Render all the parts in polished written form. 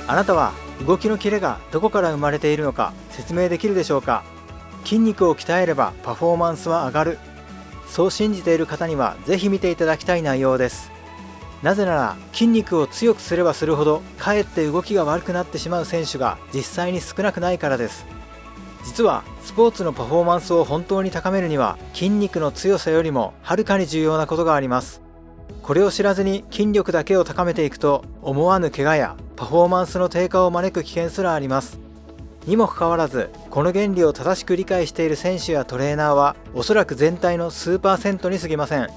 あなたは動きのキレがどこから生まれているのか説明できるでしょうか？筋肉を鍛えればパフォーマンスは上がる。そう信じている方にはぜひ見ていただきたい内容です。なぜなら筋肉を強くすればするほどかえって動きが悪くなってしまう選手が実際に少なくないからです。実はスポーツのパフォーマンスを本当に高めるには筋肉の強さよりもはるかに重要なことがあります。これを知らずに筋力だけを高めていくと思わぬ怪我やパフォーマンスの低下を招く危険すらあります。にもかかわらずこの原理を正しく理解している選手やトレーナーはおそらく全体の数%に過ぎません。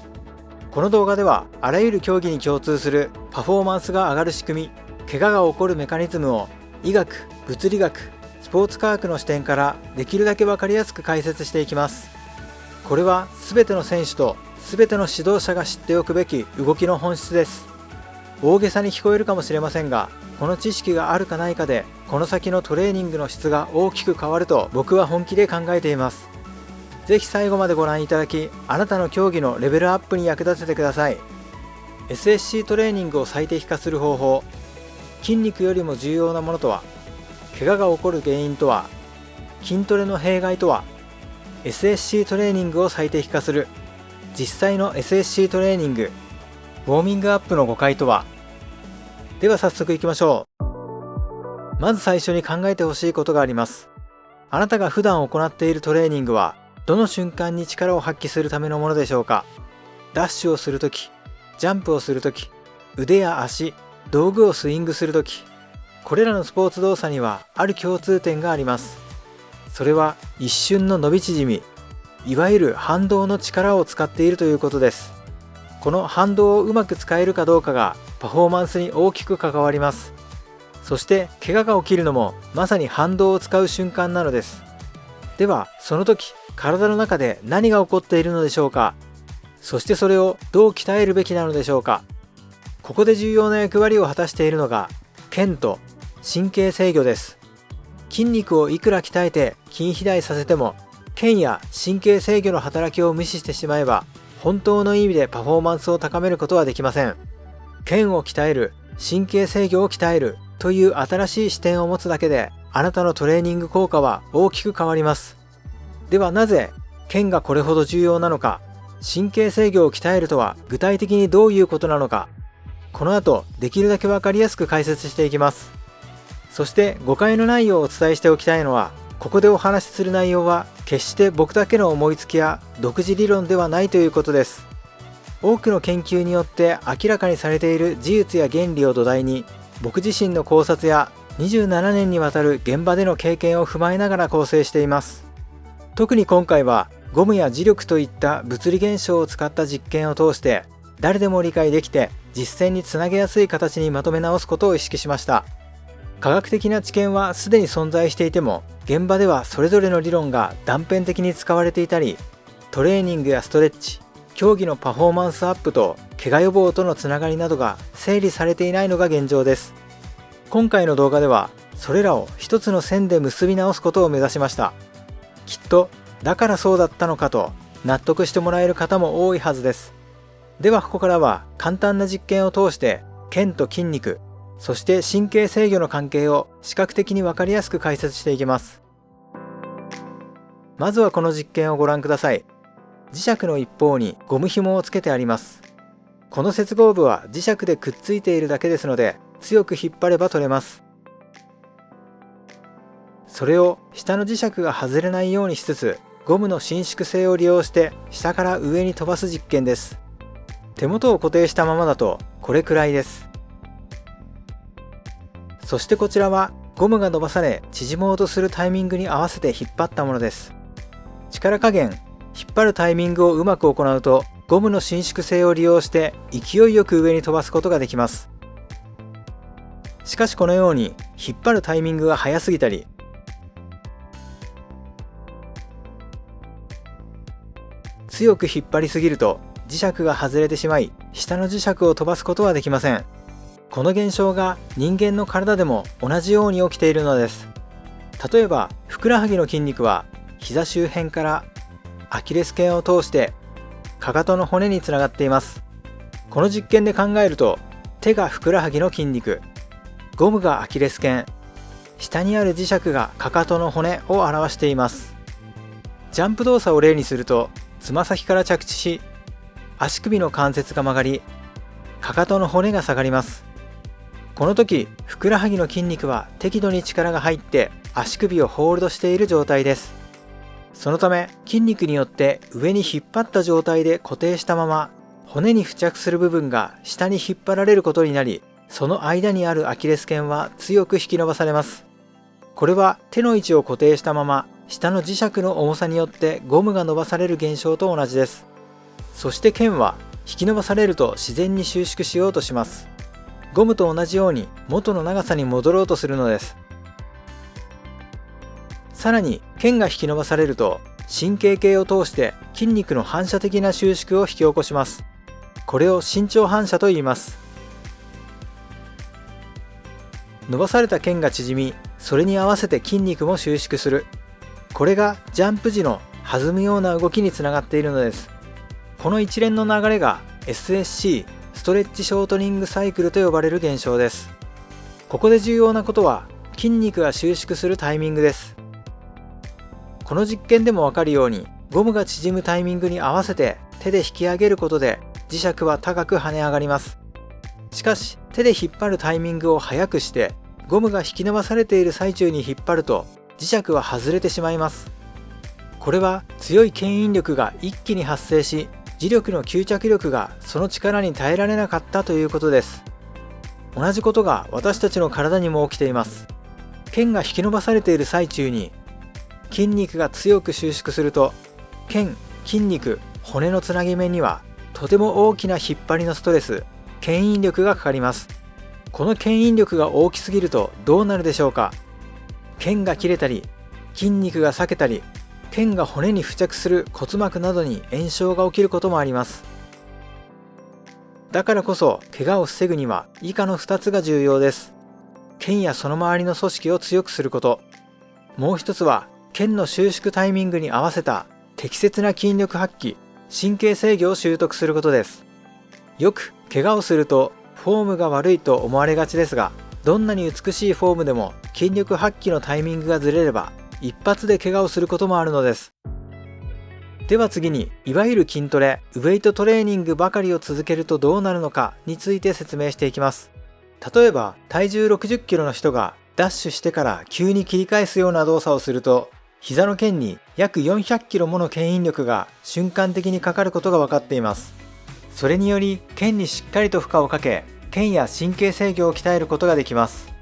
この動画ではあらゆる競技に共通するパフォーマンスが上がる仕組み、怪我が起こるメカニズムを医学、物理学、スポーツ科学の視点からできるだけ分かりやすく解説していきます。これは全ての選手と全ての指導者が知っておくべき動きの本質です。大げさに聞こえるかもしれませんが、この知識があるかないかでこの先のトレーニングの質が大きく変わると僕は本気で考えています。ぜひ最後までご覧いただき、あなたの競技のレベルアップに役立ててください。 SSC トレーニングを最適化する方法、筋肉よりも重要なものとは、怪我が起こる原因とは、筋トレの弊害とは、 SSC トレーニングを最適化する実際の SSC トレーニング、ウォーミングアップの誤解とは。では早速いきましょう。まず最初に考えてほしいことがあります。あなたが普段行っているトレーニングはどの瞬間に力を発揮するためのものでしょうか？ダッシュをするとき、ジャンプをするとき、腕や足、道具をスイングするとき、これらのスポーツ動作にはある共通点があります。それは一瞬の伸び縮み、いわゆる反動の力を使っているということです。この反動をうまく使えるかどうかがパフォーマンスに大きく関わります。そして怪我が起きるのもまさに反動を使う瞬間なのです。ではその時体の中で何が起こっているのでしょうか？そしてそれをどう鍛えるべきなのでしょうか？ここで重要な役割を果たしているのが腱と神経制御です。筋肉をいくら鍛えて筋肥大させても腱や神経制御の働きを無視してしまえば本当の意味でパフォーマンスを高めることはできません。腱を鍛える、神経制御を鍛えるという新しい視点を持つだけであなたのトレーニング効果は大きく変わります。ではなぜ腱がこれほど重要なのか、神経制御を鍛えるとは具体的にどういうことなのか、この後できるだけ分かりやすく解説していきます。そして誤解のないようお伝えしておきたいのは、ここでお話しする内容は決して僕だけの思いつきや独自理論ではないということです。多くの研究によって明らかにされている事実や原理を土台に、僕自身の考察や27年にわたる現場での経験を踏まえながら構成しています。特に今回はゴムや磁力といった物理現象を使った実験を通して誰でも理解できて実践につなげやすい形にまとめ直すことを意識しました。科学的な知見はすでに存在していても、現場ではそれぞれの理論が断片的に使われていたり、トレーニングやストレッチ、競技のパフォーマンスアップと怪我予防とのつながりなどが整理されていないのが現状です。今回の動画ではそれらを一つの線で結び直すことを目指しました。きっとだからそうだったのかと納得してもらえる方も多いはずです。ではここからは簡単な実験を通して腱と筋肉、そして神経制御の関係を視覚的に分かりやすく解説していきます。まずはこの実験をご覧ください。磁石の一方にゴム紐をつけてあります。この接合部は磁石でくっついているだけですので、強く引っ張れば取れます。それを下の磁石が外れないようにしつつ、ゴムの伸縮性を利用して下から上に飛ばす実験です。手元を固定したままだとこれくらいです。そしてこちらはゴムが伸ばされ縮もうとするタイミングに合わせて引っ張ったものです。力加減、引っ張るタイミングをうまく行うとゴムの伸縮性を利用して勢いよく上に飛ばすことができます。しかしこのように引っ張るタイミングが早すぎたり、強く引っ張りすぎると磁石が外れてしまい下の磁石を飛ばすことはできません。この現象が人間の体でも同じように起きているのです。例えばふくらはぎの筋肉は膝周辺からアキレス腱を通してかかとの骨につながっています。この実験で考えると手がふくらはぎの筋肉、ゴムがアキレス腱、下にある磁石がかかとの骨を表しています。ジャンプ動作を例にすると、つま先から着地し、足首の関節が曲がり、かかとの骨が下がります。この時、ふくらはぎの筋肉は適度に力が入って足首をホールドしている状態です。そのため筋肉によって上に引っ張った状態で固定したまま、骨に付着する部分が下に引っ張られることになり、その間にあるアキレス腱は強く引き伸ばされます。これは手の位置を固定したまま、下の磁石の重さによってゴムが伸ばされる現象と同じです。そして腱は引き伸ばされると自然に収縮しようとします。ゴムと同じように元の長さに戻ろうとするのです。さらに腱が引き伸ばされると神経系を通して筋肉の反射的な収縮を引き起こします。これを伸長反射と言います。伸ばされた腱が縮み、それに合わせて筋肉も収縮する。これがジャンプ時の弾むような動きにつながっているのです。この一連の流れが SSC ストレッチショートニングサイクルと呼ばれる現象です。ここで重要なことは筋肉が収縮するタイミングです。この実験でもわかるように、ゴムが縮むタイミングに合わせて手で引き上げることで磁石は高く跳ね上がります。しかし手で引っ張るタイミングを速くしてゴムが引き伸ばされている最中に引っ張ると磁石は外れてしまいます。これは強い牽引力が一気に発生し、磁力の吸着力がその力に耐えられなかったということです。同じことが私たちの体にも起きています。腱が引き伸ばされている最中に筋肉が強く収縮すると、腱、筋肉、骨のつなぎ目にはとても大きな引っ張りのストレス、牽引力がかかります。この牽引力が大きすぎるとどうなるでしょうか。腱が切れたり、筋肉が裂けたり、腱が骨に付着する骨膜などに炎症が起きることもあります。だからこそ怪我を防ぐには以下の2つが重要です。腱やその周りの組織を強くすること。もう一つは腱の収縮タイミングに合わせた適切な筋力発揮、神経制御を習得することです。よく怪我をするとフォームが悪いと思われがちですが、どんなに美しいフォームでも筋力発揮のタイミングがずれれば一発で怪我をすることもあるのです。では次に、いわゆる筋トレ、ウェイトトレーニングばかりを続けるとどうなるのかについて説明していきます。例えば体重60キロの人がダッシュしてから急に切り返すような動作をすると、膝の腱に約400キロもの牽引力が瞬間的にかかることが分かっています。それにより腱にしっかりと負荷をかけ、腱や神経制御を鍛えることができます。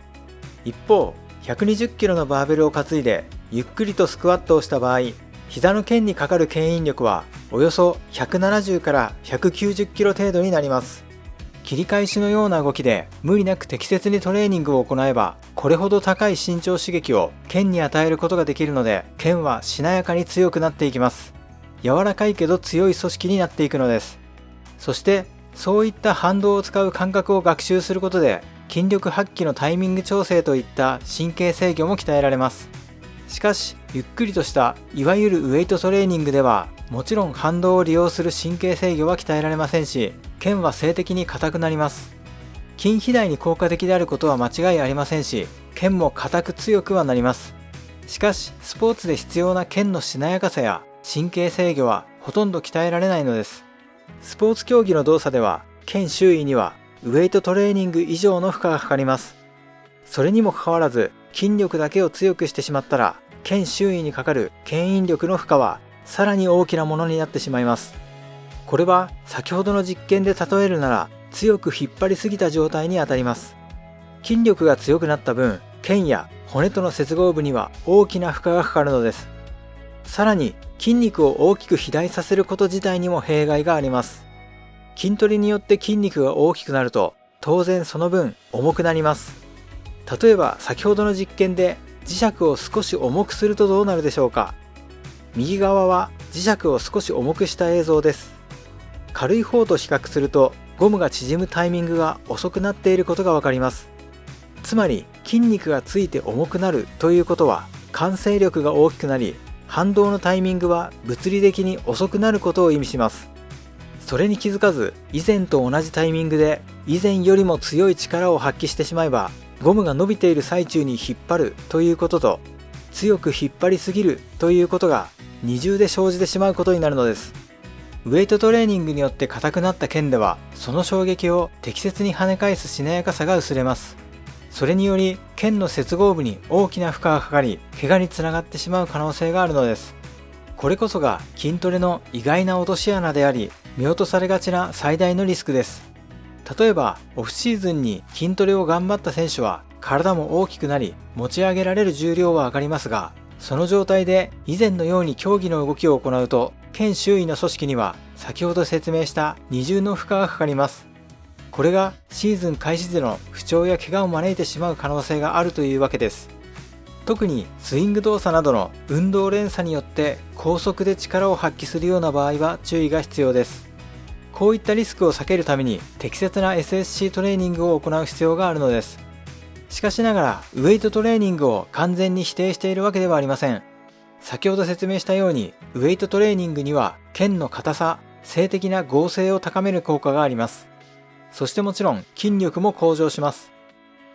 一方、120キロのバーベルを担いでゆっくりとスクワットをした場合、膝の腱にかかる牽引力はおよそ170から190キロ程度になります。切り返しのような動きで無理なく適切にトレーニングを行えば、これほど高い伸長刺激を腱に与えることができるので、腱はしなやかに強くなっていきます。柔らかいけど強い組織になっていくのです。そしてそういった反動を使う感覚を学習することで、筋力発揮のタイミング調整といった神経制御も鍛えられます。しかしゆっくりとしたいわゆるウェイトトレーニングでは、もちろん反動を利用する神経制御は鍛えられませんし、腱は静的に硬くなります。筋肥大に効果的であることは間違いありませんし、腱も硬く強くはなります。しかしスポーツで必要な腱のしなやかさや神経制御はほとんど鍛えられないのです。スポーツ競技の動作では腱周囲にはウェイトトレーニング以上の負荷がかかります。それにもかかわらず筋力だけを強くしてしまったら、腱周囲にかかる牽引力の負荷はさらに大きなものになってしまいます。これは先ほどの実験で例えるなら、強く引っ張りすぎた状態にあたります。筋力が強くなった分、腱や骨との接合部には大きな負荷がかかるのです。さらに筋肉を大きく肥大させること自体にも弊害があります。筋トレによって筋肉が大きくなると、当然その分重くなります。例えば先ほどの実験で磁石を少し重くするとどうなるでしょうか。右側は磁石を少し重くした映像です。軽い方と比較するとゴムが縮むタイミングが遅くなっていることがわかります。つまり筋肉がついて重くなるということは、慣性力が大きくなり、反動のタイミングは物理的に遅くなることを意味します。それに気づかず以前と同じタイミングで以前よりも強い力を発揮してしまえば、ゴムが伸びている最中に引っ張るということと、強く引っ張りすぎるということが二重で生じてしまうことになるのです。ウェイトトレーニングによって硬くなった腱では、その衝撃を適切に跳ね返すしなやかさが薄れます。それにより腱の接合部に大きな負荷がかかり、怪我につながってしまう可能性があるのです。これこそが筋トレの意外な落とし穴であり、見落とされがちな最大のリスクです。例えばオフシーズンに筋トレを頑張った選手は体も大きくなり、持ち上げられる重量は上がりますが、その状態で以前のように競技の動きを行うと、腱周囲の組織には先ほど説明した二重の負荷がかかります。これがシーズン開始での不調や怪我を招いてしまう可能性があるというわけです。特にスイング動作などの運動連鎖によって高速で力を発揮するような場合は注意が必要です。こういったリスクを避けるために適切な SSC トレーニングを行う必要があるのです。しかしながらウェイトトレーニングを完全に否定しているわけではありません。先ほど説明したようにウェイトトレーニングには腱の硬さ、静的な剛性を高める効果があります。そしてもちろん筋力も向上します。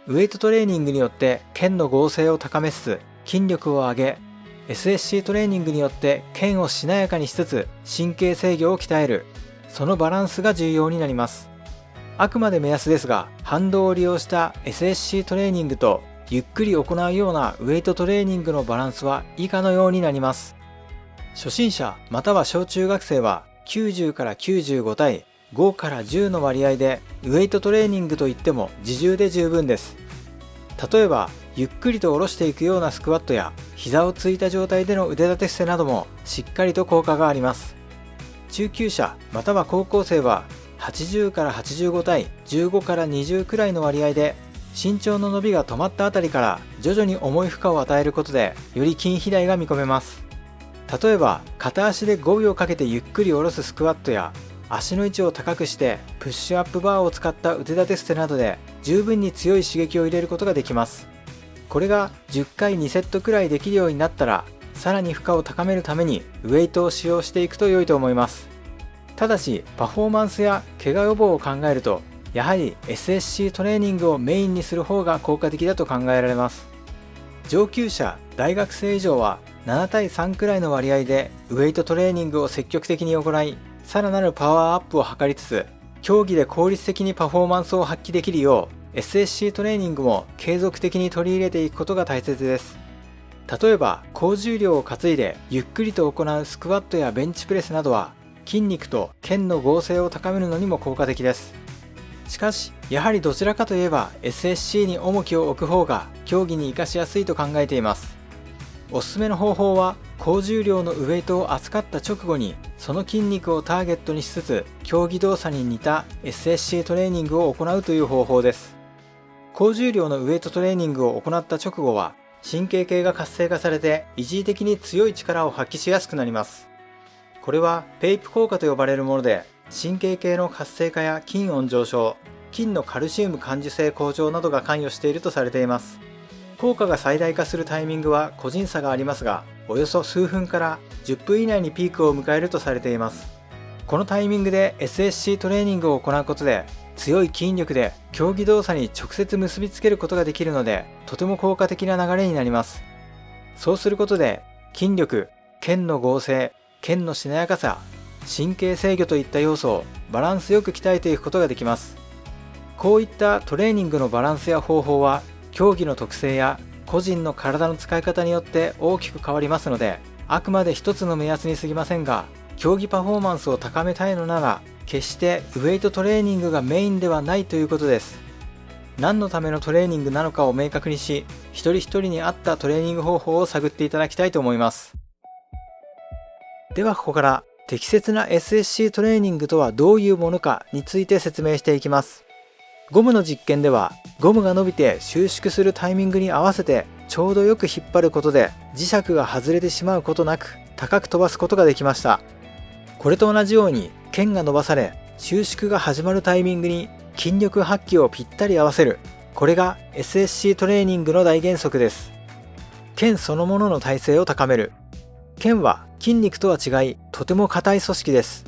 ウェイトトレーニングによって腱の剛性を高めつつ筋力を上げ、SSC トレーニングによって腱をしなやかにしつつ神経制御を鍛える、そのバランスが重要になります。あくまで目安ですが、反動を利用した SSC トレーニングとゆっくり行うようなウェイトトレーニングのバランスは以下のようになります。初心者または小中学生は90から95対5から10の割合でウェイトトレーニングといっても自重で十分です。例えばゆっくりと下ろしていくようなスクワットや膝をついた状態での腕立て伏せなどもしっかりと効果があります。中級者または高校生は80から85対15から20くらいの割合で身長の伸びが止まったあたりから徐々に重い負荷を与えることでより筋肥大が見込めます。例えば片足で5秒かけてゆっくり下ろすスクワットや足の位置を高くしてプッシュアップバーを使った腕立て伏せなどで十分に強い刺激を入れることができます。これが10回2セットくらいできるようになったら、さらに負荷を高めるためにウェイトを使用していくと良いと思います。ただしパフォーマンスや怪我予防を考えると、やはり SSC トレーニングをメインにする方が効果的だと考えられます。上級者大学生以上は7対3くらいの割合でウェイトトレーニングを積極的に行い、さらなるパワーアップを図りつつ競技で効率的にパフォーマンスを発揮できるよう SSC トレーニングも継続的に取り入れていくことが大切です。例えば高重量を担いでゆっくりと行うスクワットやベンチプレスなどは筋肉と腱の剛性を高めるのにも効果的です。しかしやはりどちらかといえば SSC に重きを置く方が競技に活かしやすいと考えています。おすすめの方法は高重量のウエイトを扱った直後にその筋肉をターゲットにしつつ競技動作に似た SSC トレーニングを行うという方法です。高重量のウエイトトレーニングを行った直後は神経系が活性化されて一時的に強い力を発揮しやすくなります。これはペイプ効果と呼ばれるもので、神経系の活性化や筋温上昇、筋のカルシウム感受性向上などが関与しているとされています。効果が最大化するタイミングは個人差がありますが、およそ数分から10分以内にピークを迎えるとされています。このタイミングで SSC トレーニングを行うことで強い筋力で競技動作に直接結びつけることができるので、とても効果的な流れになります。そうすることで筋力、腱の剛性、腱のしなやかさ、神経制御といった要素をバランスよく鍛えていくことができます。こういったトレーニングのバランスや方法は競技の特性や個人の体の使い方によって大きく変わりますので、あくまで一つの目安に過ぎませんが、競技パフォーマンスを高めたいのなら決してウェイトトレーニングがメインではないということです。何のためのトレーニングなのかを明確にし、一人一人に合ったトレーニング方法を探っていただきたいと思います。ではここから適切な SSC トレーニングとはどういうものかについて説明していきます。ゴムの実験ではゴムが伸びて収縮するタイミングに合わせてちょうどよく引っ張ることで磁石が外れてしまうことなく高く飛ばすことができました。これと同じように腱が伸ばされ収縮が始まるタイミングに筋力発揮をぴったり合わせる、これが SSC トレーニングの大原則です。腱そのものの耐性を高める。腱は筋肉とは違いとても硬い組織です。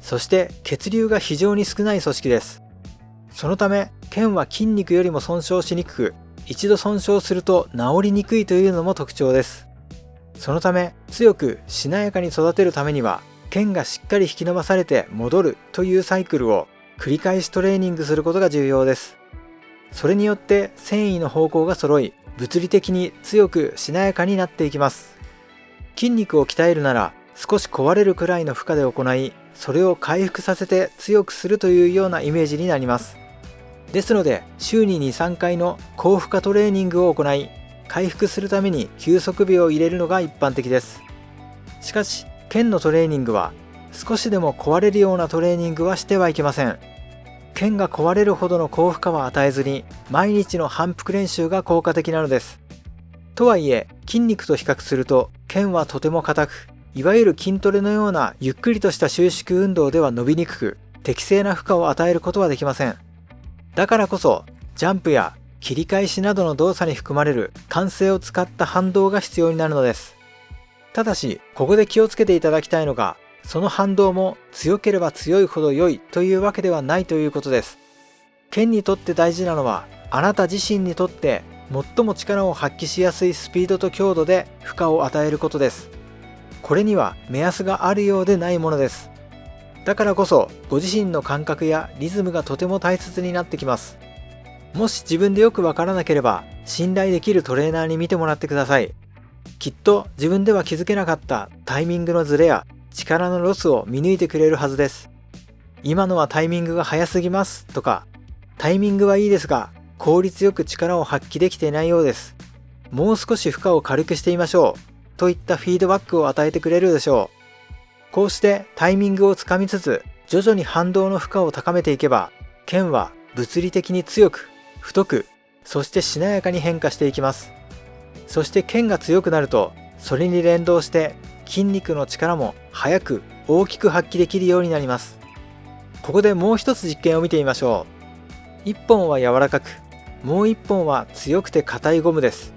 そして血流が非常に少ない組織です。そのため腱は筋肉よりも損傷しにくく、一度損傷すると治りにくいというのも特徴です。そのため強くしなやかに育てるためには、腱がしっかり引き伸ばされて戻るというサイクルを繰り返しトレーニングすることが重要です。それによって繊維の方向が揃い、物理的に強くしなやかになっていきます。筋肉を鍛えるなら少し壊れるくらいの負荷で行い、それを回復させて強くするというようなイメージになります。ですので週に 2,3 回の高負荷トレーニングを行い、回復するために休息日を入れるのが一般的です。しかし腱のトレーニングは少しでも壊れるようなトレーニングはしてはいけません。腱が壊れるほどの高負荷は与えずに、毎日の反復練習が効果的なのです。とはいえ筋肉と比較すると腱はとても硬く、いわゆる筋トレのようなゆっくりとした収縮運動では伸びにくく、適正な負荷を与えることはできません。だからこそジャンプや切り返しなどの動作に含まれる慣性を使った反動が必要になるのです。ただしここで気をつけていただきたいのが、その反動も強ければ強いほど良いというわけではないということです。腱にとって大事なのは、あなた自身にとって最も力を発揮しやすいスピードと強度で負荷を与えることです。これには目安があるようでないものです。だからこそご自身の感覚やリズムがとても大切になってきます。もし自分でよくわからなければ、信頼できるトレーナーに見てもらってください。きっと自分では気づけなかったタイミングのズレや力のロスを見抜いてくれるはずです。今のはタイミングが早すぎますとか、タイミングはいいですが効率よく力を発揮できていないようです、もう少し負荷を軽くしてみましょうといったフィードバックを与えてくれるでしょう。こうしてタイミングをつかみつつ、徐々に反動の負荷を高めていけば、腱は物理的に強く太く、そしてしなやかに変化していきます。そして腱が強くなると、それに連動して筋肉の力も速く大きく発揮できるようになります。ここでもう一つ実験を見てみましょう。1本は柔らかく、もう1本は強くて硬いゴムです。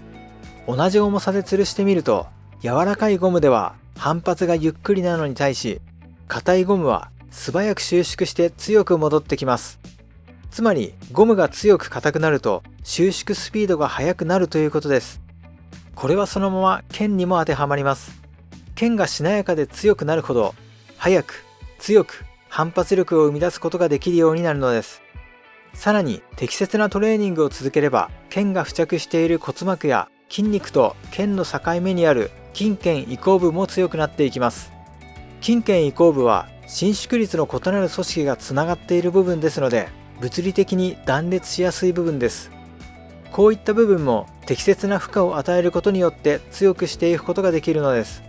同じ重さで吊るしてみると、柔らかいゴムでは反発がゆっくりなのに対し、硬いゴムは素早く収縮して強く戻ってきます。つまりゴムが強く硬くなると収縮スピードが速くなるということです。これはそのまま腱にも当てはまります。腱がしなやかで強くなるほど、速く強く反発力を生み出すことができるようになるのです。さらに適切なトレーニングを続ければ、腱が付着している骨膜や筋肉と腱の境目にある筋腱移行部も強くなっていきます。筋腱移行部は伸縮率の異なる組織がつながっている部分ですので、物理的に断裂しやすい部分です。こういった部分も適切な負荷を与えることによって強くしていくことができるのです。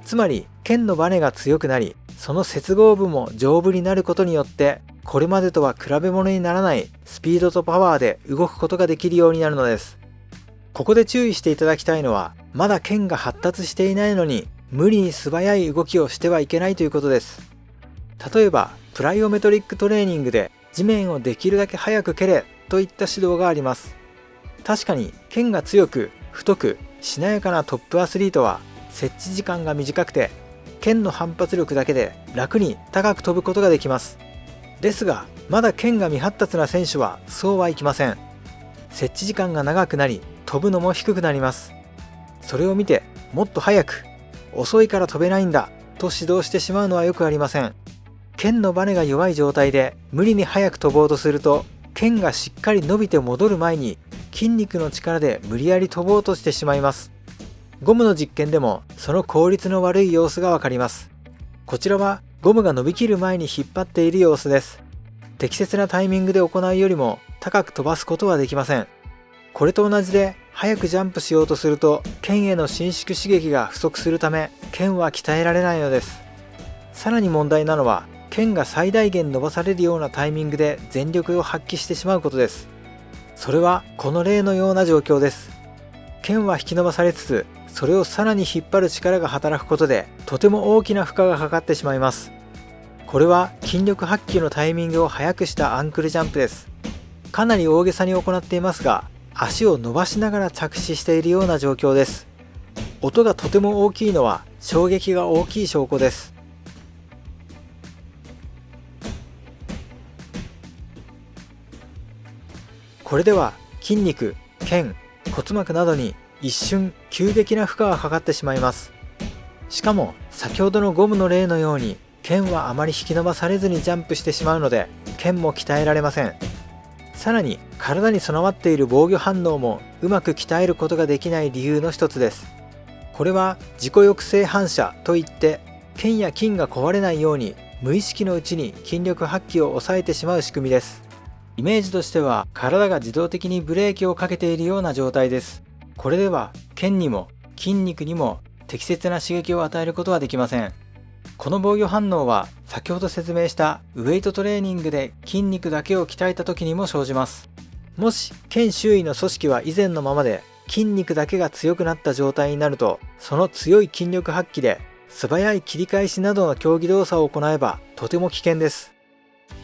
つまり腱のバネが強くなり、その接合部も丈夫になることによって、これまでとは比べ物にならないスピードとパワーで動くことができるようになるのです。ここで注意していただきたいのは、まだ腱が発達していないのに無理に素早い動きをしてはいけないということです。例えばプライオメトリックトレーニングで地面をできるだけ早く蹴れといった指導があります。確かに腱が強く太くしなやかなトップアスリートは接地時間が短くて、腱の反発力だけで楽に高く飛ぶことができます。ですがまだ腱が未発達な選手はそうはいきません。接地時間が長くなり飛ぶのも低くなります。それを見てもっと早く、遅いから飛べないんだと指導してしまうのはよくありません。腱のバネが弱い状態で無理に早く飛ぼうとすると、腱がしっかり伸びて戻る前に筋肉の力で無理やり飛ぼうとしてしまいます。ゴムの実験でもその効率の悪い様子がわかります。こちらはゴムが伸びきる前に引っ張っている様子です。適切なタイミングで行うよりも高く飛ばすことはできません。これと同じで、早くジャンプしようとすると腱への伸縮刺激が不足するため、腱は鍛えられないのです。さらに問題なのは、腱が最大限伸ばされるようなタイミングで全力を発揮してしまうことです。それはこの例のような状況です。腱は引き伸ばされつつ、それをさらに引っ張る力が働くことで、とても大きな負荷がかかってしまいます。これは筋力発揮のタイミングを早くしたアンクルジャンプです。かなり大げさに行っていますが、足を伸ばしながら着地しているような状況です。音がとても大きいのは衝撃が大きい証拠です。これでは筋肉、腱、骨膜などに一瞬急激な負荷がかかってしまいます。しかも先ほどのゴムの例のように腱はあまり引き伸ばされずにジャンプしてしまうので腱も鍛えられません。さらに体に備わっている防御反応もうまく鍛えることができない理由の一つです。これは自己抑制反射といって腱や筋が壊れないように無意識のうちに筋力発揮を抑えてしまう仕組みです。イメージとしては体が自動的にブレーキをかけているような状態です。これでは腱にも筋肉にも適切な刺激を与えることはできません。この防御反応は先ほど説明したウエイトトレーニングで筋肉だけを鍛えた時にも生じます。もし腱周囲の組織は以前のままで筋肉だけが強くなった状態になると、その強い筋力発揮で素早い切り返しなどの競技動作を行えばとても危険です。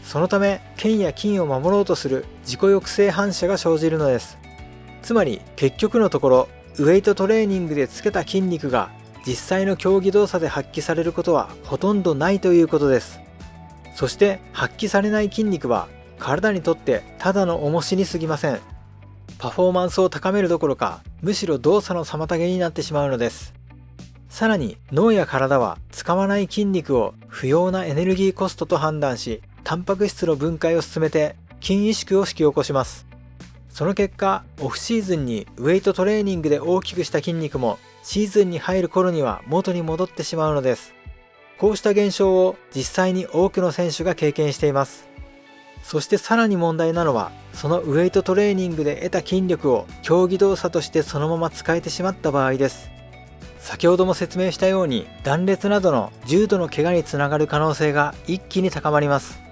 そのため腱や筋を守ろうとする自己抑制反射が生じるのです。つまり結局のところウエイトトレーニングでつけた筋肉が実際の競技動作で発揮されることはほとんどないということです。そして発揮されない筋肉は体にとってただの重しに過ぎません。パフォーマンスを高めるどころかむしろ動作の妨げになってしまうのです。さらに脳や体は使わない筋肉を不要なエネルギーコストと判断し、タンパク質の分解を進めて筋萎縮を引き起こします。その結果オフシーズンにウエイトトレーニングで大きくした筋肉もシーズンに入る頃には元に戻ってしまうのです。こうした現象を実際に多くの選手が経験しています。そしてさらに問題なのは、そのウエイトトレーニングで得た筋力を競技動作としてそのまま使えてしまった場合です。先ほども説明したように断裂などの重度の怪我につながる可能性が一気に高まります。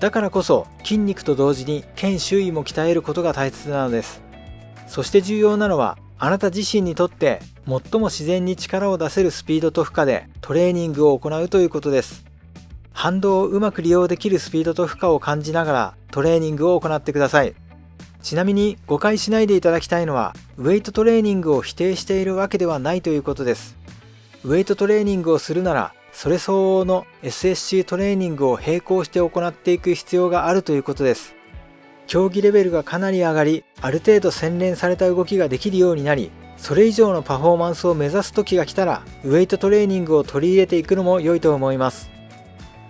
だからこそ筋肉と同時に腱周囲も鍛えることが大切なのです。そして重要なのは、あなた自身にとって最も自然に力を出せるスピードと負荷でトレーニングを行うということです。反動をうまく利用できるスピードと負荷を感じながらトレーニングを行ってください。ちなみに誤解しないでいただきたいのは、ウェイトトレーニングを否定しているわけではないということです。ウェイトトレーニングをするならそれ相応の SSC トレーニングを並行して行っていく必要があるということです。競技レベルがかなり上がり、ある程度洗練された動きができるようになり、それ以上のパフォーマンスを目指す時が来たらウェイトトレーニングを取り入れていくのも良いと思います。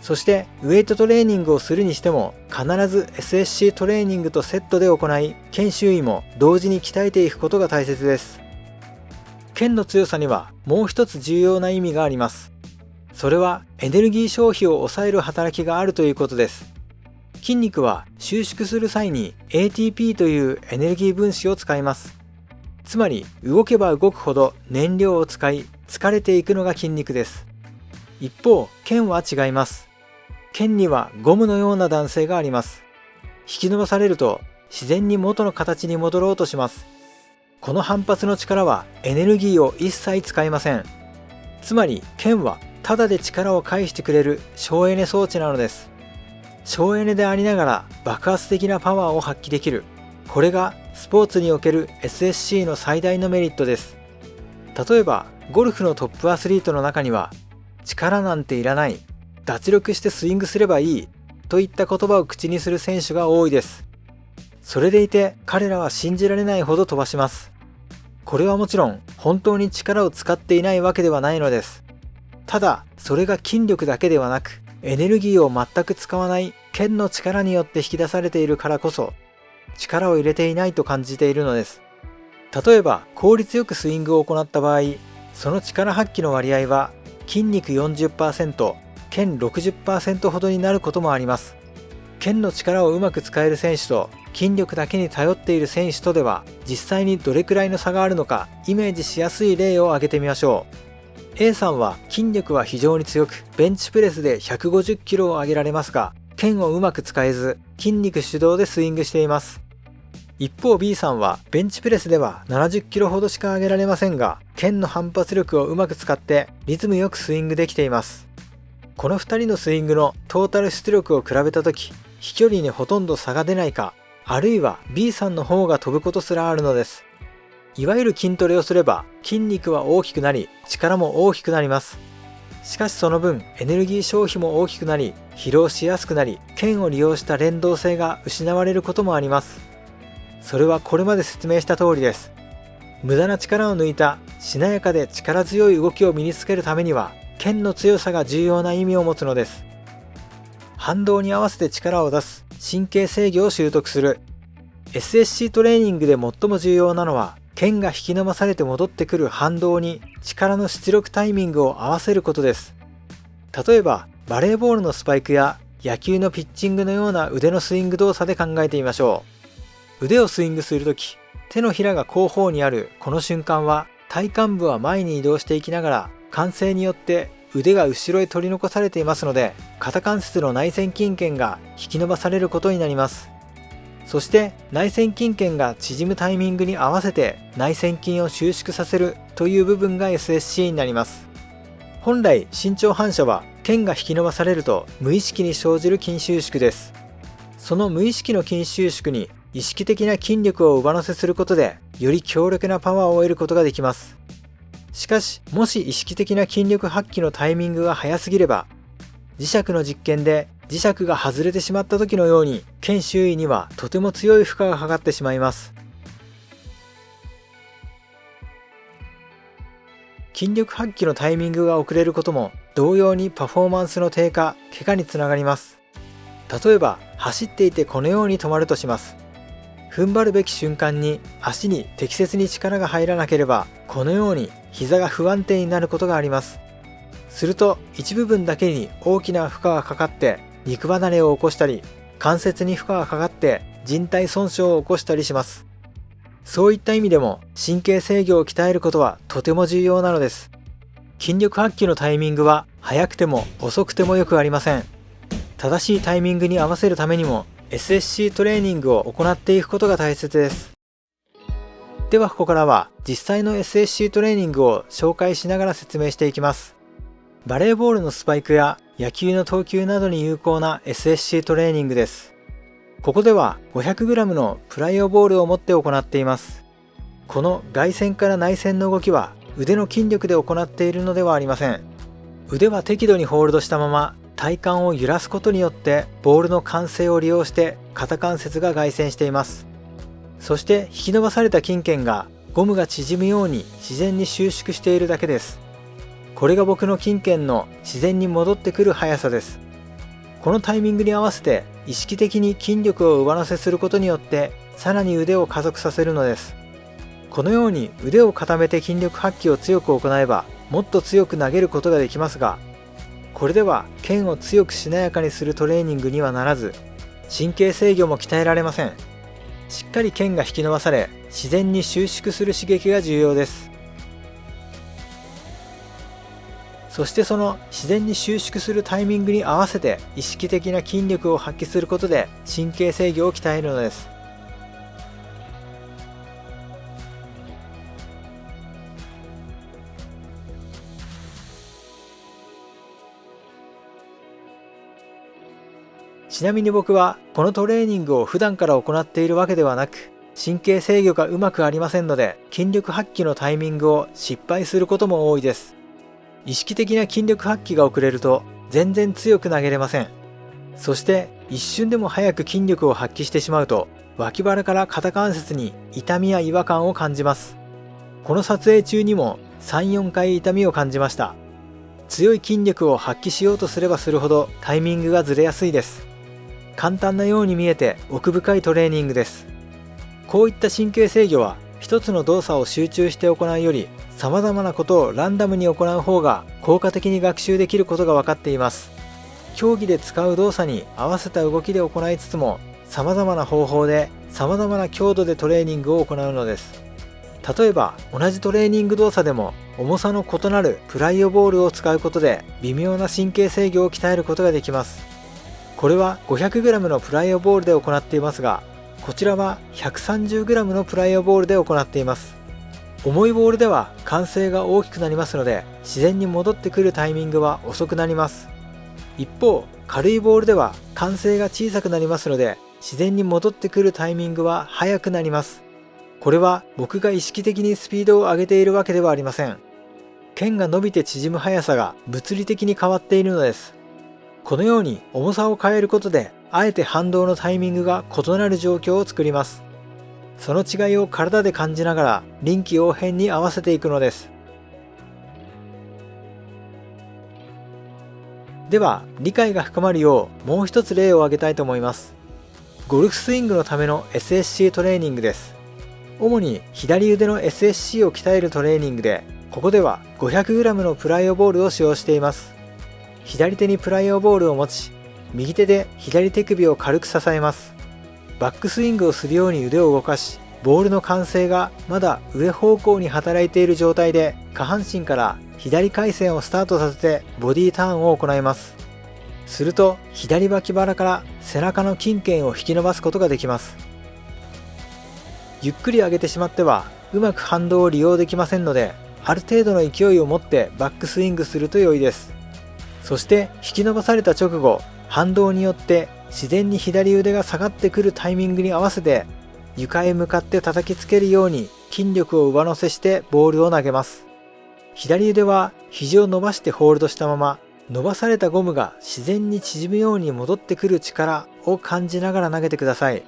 そしてウェイトトレーニングをするにしても必ず SSC トレーニングとセットで行い、腱周囲も同時に鍛えていくことが大切です。腱の強さにはもう一つ重要な意味があります。それはエネルギー消費を抑える働きがあるということです。筋肉は収縮する際に ATP というエネルギー分子を使います。つまり動けば動くほど燃料を使い疲れていくのが筋肉です。一方腱は違います。腱にはゴムのような弾性があります。引き伸ばされると自然に元の形に戻ろうとします。この反発の力はエネルギーを一切使いません。つまり腱はただで力を返してくれる省エネ装置なのです。省エネでありながら爆発的なパワーを発揮できる。これがスポーツにおける SSC の最大のメリットです。例えばゴルフのトップアスリートの中には、力なんていらない、脱力してスイングすればいいといった言葉を口にする選手が多いです。それでいて彼らは信じられないほど飛ばします。これはもちろん本当に力を使っていないわけではないのです。ただそれが筋力だけではなく、エネルギーを全く使わない腱の力によって引き出されているからこそ、力を入れていないと感じているのです。例えば効率よくスイングを行った場合、その力発揮の割合は筋肉 40%、腱 60% ほどになることもあります。腱の力をうまく使える選手と筋力だけに頼っている選手とでは実際にどれくらいの差があるのかイメージしやすい例を挙げてみましょう。 A さんは筋力は非常に強くベンチプレスで150キロを上げられますが、腱をうまく使えず筋肉主導でスイングしています。一方 B さんはベンチプレスでは70キロほどしか上げられませんが、腱の反発力をうまく使ってリズムよくスイングできています。この2人のスイングのトータル出力を比べた時、飛距離にほとんど差が出ないか、あるいは B さんの方が飛ぶことすらあるのです。いわゆる筋トレをすれば筋肉は大きくなり力も大きくなります。しかしその分エネルギー消費も大きくなり疲労しやすくなり、腱を利用した連動性が失われることもあります。それはこれまで説明した通りです。無駄な力を抜いたしなやかで力強い動きを身につけるためには剣の強さが重要な意味を持つのです。反動に合わせて力を出す神経制御を習得する。 SSC トレーニングで最も重要なのは剣が引き伸ばされて戻ってくる反動に力の出力タイミングを合わせることです。例えばバレーボールのスパイクや野球のピッチングのような腕のスイング動作で考えてみましょう。腕をスイングするとき、手のひらが後方にあるこの瞬間は体幹部は前に移動していきながら慣性によって腕が後ろへ取り残されていますので、肩関節の内旋筋腱が引き伸ばされることになります。そして内旋筋腱が縮むタイミングに合わせて内旋筋を収縮させるという部分が SSC になります。本来伸長反射は腱が引き伸ばされると無意識に生じる筋収縮です。その無意識の筋収縮に意識的な筋力を上乗せすることでより強力なパワーを得ることができます。しかしもし意識的な筋力発揮のタイミングが早すぎれば、磁石の実験で磁石が外れてしまった時のように腱周囲にはとても強い負荷がかかってしまいます。筋力発揮のタイミングが遅れることも同様にパフォーマンスの低下、怪我につながります。例えば走っていてこのように止まるとします。踏ん張るべき瞬間に足に適切に力が入らなければこのように膝が不安定になることがあります。すると一部分だけに大きな負荷がかかって肉離れを起こしたり、関節に負荷がかかって靭帯損傷を起こしたりします。そういった意味でも神経制御を鍛えることはとても重要なのです。筋力発揮のタイミングは早くても遅くてもよくありません。正しいタイミングに合わせるためにも SSC トレーニングを行っていくことが大切です。ではここからは実際の SSC トレーニングを紹介しながら説明していきます。バレーボールのスパイクや野球の投球などに有効な SSC トレーニングです。ここでは 500g のプライオボールを持って行っています。この外旋から内旋の動きは腕の筋力で行っているのではありません。腕は適度にホールドしたまま体幹を揺らすことによってボールの慣性を利用して肩関節が外旋しています。そして引き伸ばされた筋腱がゴムが縮むように自然に収縮しているだけです。これが僕の筋腱の自然に戻ってくる速さです。このタイミングに合わせて意識的に筋力を上乗せすることによってさらに腕を加速させるのです。このように腕を固めて筋力発揮を強く行えばもっと強く投げることができますが、これでは腱を強くしなやかにするトレーニングにはならず、神経制御も鍛えられません。しっかり腱が引き伸ばされ自然に収縮する刺激が重要です。そしてその自然に収縮するタイミングに合わせて意識的な筋力を発揮することで神経制御を鍛えるのです。ちなみに僕はこのトレーニングを普段から行っているわけではなく、神経制御がうまくありませんので筋力発揮のタイミングを失敗することも多いです。意識的な筋力発揮が遅れると全然強く投げれません。そして一瞬でも早く筋力を発揮してしまうと脇腹から肩関節に痛みや違和感を感じます。この撮影中にも 3,4 回痛みを感じました。強い筋力を発揮しようとすればするほどタイミングがずれやすいです。簡単なように見えて奥深いトレーニングです。こういった神経制御は一つの動作を集中して行うより様々なことをランダムに行う方が効果的に学習できることが分かっています。競技で使う動作に合わせた動きで行いつつも様々な方法で様々な強度でトレーニングを行うのです。例えば同じトレーニング動作でも重さの異なるプライオボールを使うことで微妙な神経制御を鍛えることができます。これは 500g のプライオボールで行っていますが、こちらは 130g のプライオボールで行っています。重いボールでは慣性が大きくなりますので自然に戻ってくるタイミングは遅くなります。一方軽いボールでは慣性が小さくなりますので自然に戻ってくるタイミングは速くなります。これは僕が意識的にスピードを上げているわけではありません。腱が伸びて縮む速さが物理的に変わっているのです。このように重さを変えることであえて反動のタイミングが異なる状況を作ります。その違いを体で感じながら臨機応変に合わせていくのです。では理解が深まるようもう一つ例を挙げたいと思います。ゴルフスイングのための SSC トレーニングです。主に左腕の SSC を鍛えるトレーニングで、ここでは 500g のプライオボールを使用しています。左手にプライオボールを持ち、右手で左手首を軽く支えます。バックスイングをするように腕を動かし、ボールの慣性がまだ上方向に働いている状態で、下半身から左回旋をスタートさせてボディターンを行います。すると左脇腹から背中の筋腱を引き伸ばすことができます。ゆっくり上げてしまってはうまく反動を利用できませんので、ある程度の勢いを持ってバックスイングすると良いです。そして引き伸ばされた直後、反動によって自然に左腕が下がってくるタイミングに合わせて床へ向かって叩きつけるように筋力を上乗せしてボールを投げます。左腕は肘を伸ばしてホールドしたまま、伸ばされたゴムが自然に縮むように戻ってくる力を感じながら投げてください。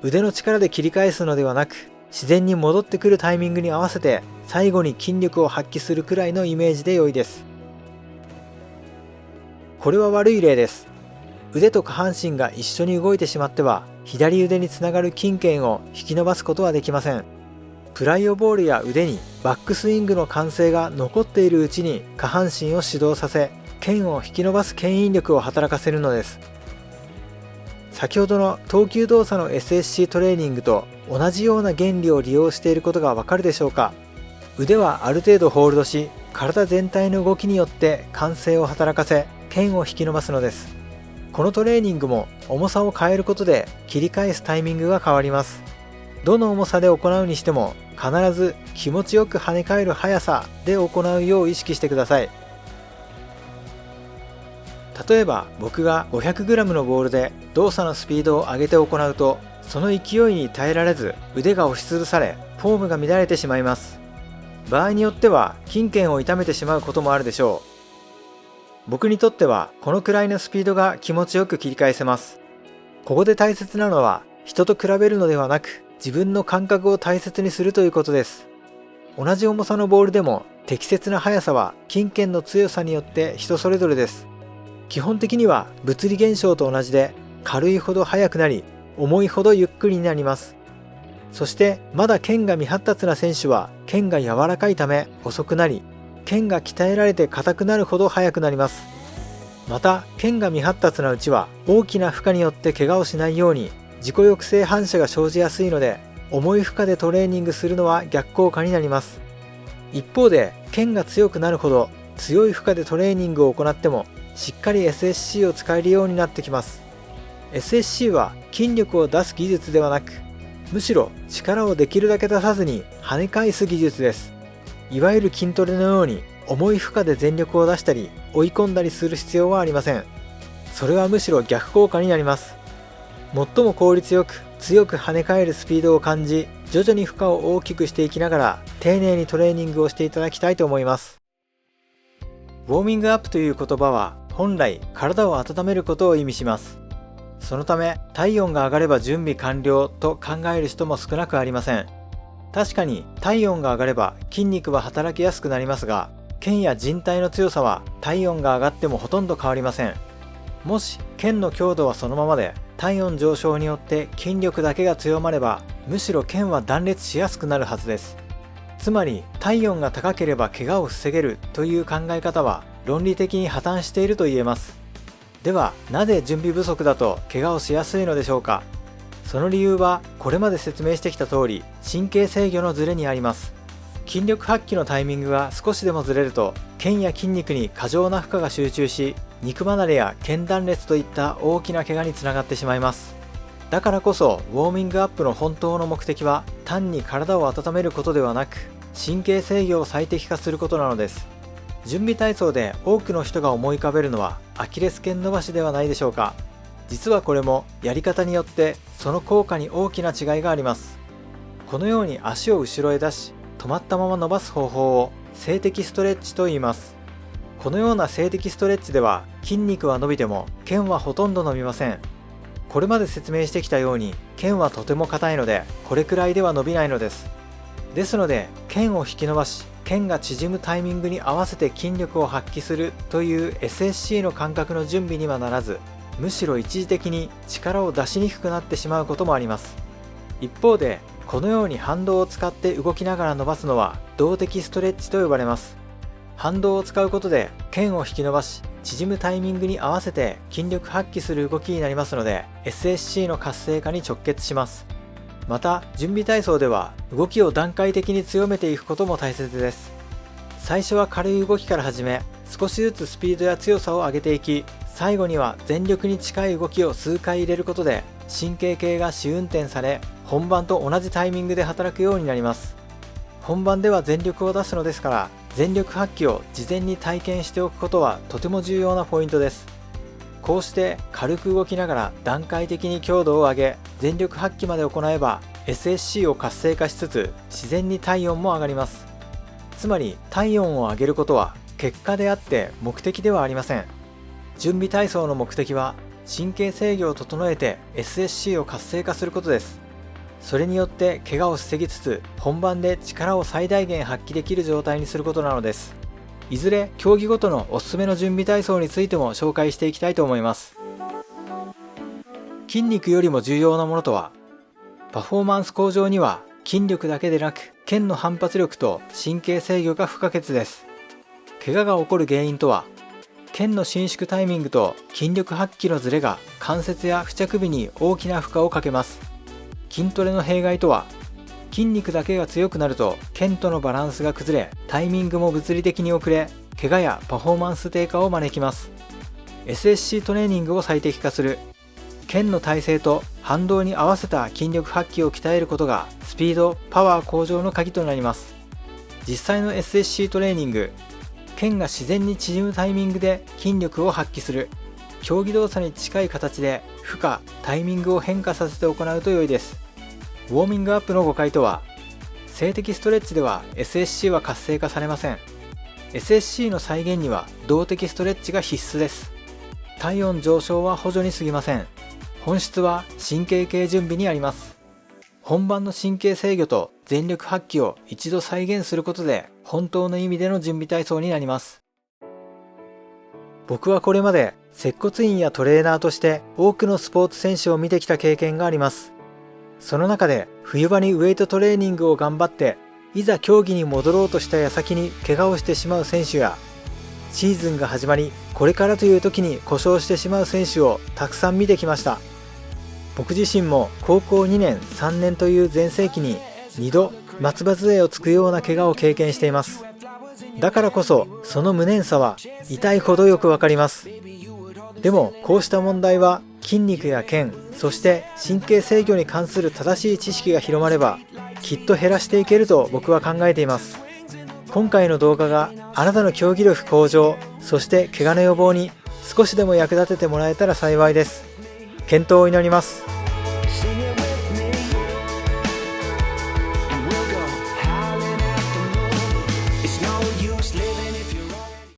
腕の力で切り返すのではなく、自然に戻ってくるタイミングに合わせて最後に筋力を発揮するくらいのイメージで良いです。これは悪い例です。腕と下半身が一緒に動いてしまっては左腕につながる筋腱を引き伸ばすことはできません。プライオボールや腕にバックスイングの慣性が残っているうちに下半身を始動させ、腱を引き伸ばす牽引力を働かせるのです。先ほどの投球動作の SSC トレーニングと同じような原理を利用していることがわかるでしょうか。腕はある程度ホールドし、体全体の動きによって慣性を働かせ、腱を引き伸ばすのです。このトレーニングも重さを変えることで切り返すタイミングが変わります。どの重さで行うにしても必ず気持ちよく跳ね返る速さで行うよう意識してください。例えば僕が 500g のボールで動作のスピードを上げて行うと、その勢いに耐えられず腕が押しつぶされフォームが乱れてしまいます。場合によっては筋腱を痛めてしまうこともあるでしょう。僕にとってはこのくらいのスピードが気持ちよく切り返せます。ここで大切なのは人と比べるのではなく、自分の感覚を大切にするということです。同じ重さのボールでも適切な速さは筋腱の強さによって人それぞれです。基本的には物理現象と同じで、軽いほど速くなり重いほどゆっくりになります。そしてまだ腱が未発達な選手は腱が柔らかいため遅くなり、腱が鍛えられて硬くなるほど速くなります。また腱が未発達なうちは大きな負荷によって怪我をしないように自己抑制反射が生じやすいので、重い負荷でトレーニングするのは逆効果になります。一方で腱が強くなるほど強い負荷でトレーニングを行ってもしっかり SSC を使えるようになってきます。 SSC は筋力を出す技術ではなく、むしろ力をできるだけ出さずに跳ね返す技術です。いわゆる筋トレのように重い負荷で全力を出したり追い込んだりする必要はありません。それはむしろ逆効果になります。最も効率よく強く跳ね返るスピードを感じ、徐々に負荷を大きくしていきながら丁寧にトレーニングをしていただきたいと思います。ウォーミングアップという言葉は本来体を温めることを意味します。そのため体温が上がれば準備完了と考える人も少なくありません。確かに体温が上がれば筋肉は働きやすくなりますが、腱や靭帯の強さは体温が上がってもほとんど変わりません。もし腱の強度はそのままで体温上昇によって筋力だけが強まれば、むしろ腱は断裂しやすくなるはずです。つまり体温が高ければ怪我を防げるという考え方は論理的に破綻していると言えます。ではなぜ準備不足だと怪我をしやすいのでしょうか。その理由はこれまで説明してきた通り、神経制御のズレにあります。筋力発揮のタイミングが少しでもずれると、腱や筋肉に過剰な負荷が集中し、肉離れや腱断裂といった大きな怪我につながってしまいます。だからこそウォーミングアップの本当の目的は単に体を温めることではなく、神経制御を最適化することなのです。準備体操で多くの人が思い浮かべるのはアキレス腱伸ばしではないでしょうか。実はこれもやり方によってその効果に大きな違いがあります。このように足を後ろへ出し止まったまま伸ばす方法を静的ストレッチと言います。このような静的ストレッチでは筋肉は伸びても腱はほとんど伸びません。これまで説明してきたように腱はとても硬いのでこれくらいでは伸びないのです。ですので腱を引き伸ばし腱が縮むタイミングに合わせて筋力を発揮するという SSC の感覚の準備にはならず、むしろ一時的に力を出しにくくなってしまうこともあります。一方でこのように反動を使って動きながら伸ばすのは動的ストレッチと呼ばれます。反動を使うことで腱を引き伸ばし縮むタイミングに合わせて筋力発揮する動きになりますので SSC の活性化に直結します。また準備体操では動きを段階的に強めていくことも大切です。最初は軽い動きから始め、少しずつスピードや強さを上げていき、最後には全力に近い動きを数回入れることで神経系が試運転され、本番と同じタイミングで働くようになります。本番では全力を出すのですから、全力発揮を事前に体験しておくことはとても重要なポイントです。こうして軽く動きながら段階的に強度を上げ、全力発揮まで行えば SSC を活性化しつつ自然に体温も上がります。つまり体温を上げることは結果であって目的ではありません。準備体操の目的は神経制御を整えて SSC を活性化することです。それによって怪我を防ぎつつ本番で力を最大限発揮できる状態にすることなのです。いずれ競技ごとのおすすめの準備体操についても紹介していきたいと思います。筋肉よりも重要なものとは、パフォーマンス向上には筋力だけでなく腱の反発力と神経制御が不可欠です。怪我が起こる原因とは、腱の伸縮タイミングと筋力発揮のズレが関節や付着部に大きな負荷をかけます。筋トレの弊害とは、筋肉だけが強くなると腱とのバランスが崩れ、タイミングも物理的に遅れ、怪我やパフォーマンス低下を招きます。 SSC トレーニングを最適化する、腱の体勢と反動に合わせた筋力発揮を鍛えることがスピード・パワー向上の鍵となります。実際の SSC トレーニング、腱が自然に縮むタイミングで筋力を発揮する、競技動作に近い形で負荷・タイミングを変化させて行うと良いです。ウォーミングアップの誤解とは、静的ストレッチでは SSC は活性化されません。 SSC の再現には動的ストレッチが必須です。体温上昇は補助に過ぎません。本質は神経系準備にあります。本番の神経制御と全力発揮を一度再現することで本当の意味での準備体操になります。僕はこれまで接骨院やトレーナーとして多くのスポーツ選手を見てきた経験があります。その中で冬場にウェイトトレーニングを頑張っていざ競技に戻ろうとした矢先に怪我をしてしまう選手や、シーズンが始まりこれからという時に故障してしまう選手をたくさん見てきました。僕自身も高校2年3年という全盛期に2度松葉杖をつくような怪我を経験しています。だからこそその無念さは痛いほどよくわかります。でもこうした問題は筋肉や腱、そして神経制御に関する正しい知識が広まればきっと減らしていけると僕は考えています。今回の動画があなたの競技力向上、そして怪我の予防に少しでも役立ててもらえたら幸いです。健闘を祈ります。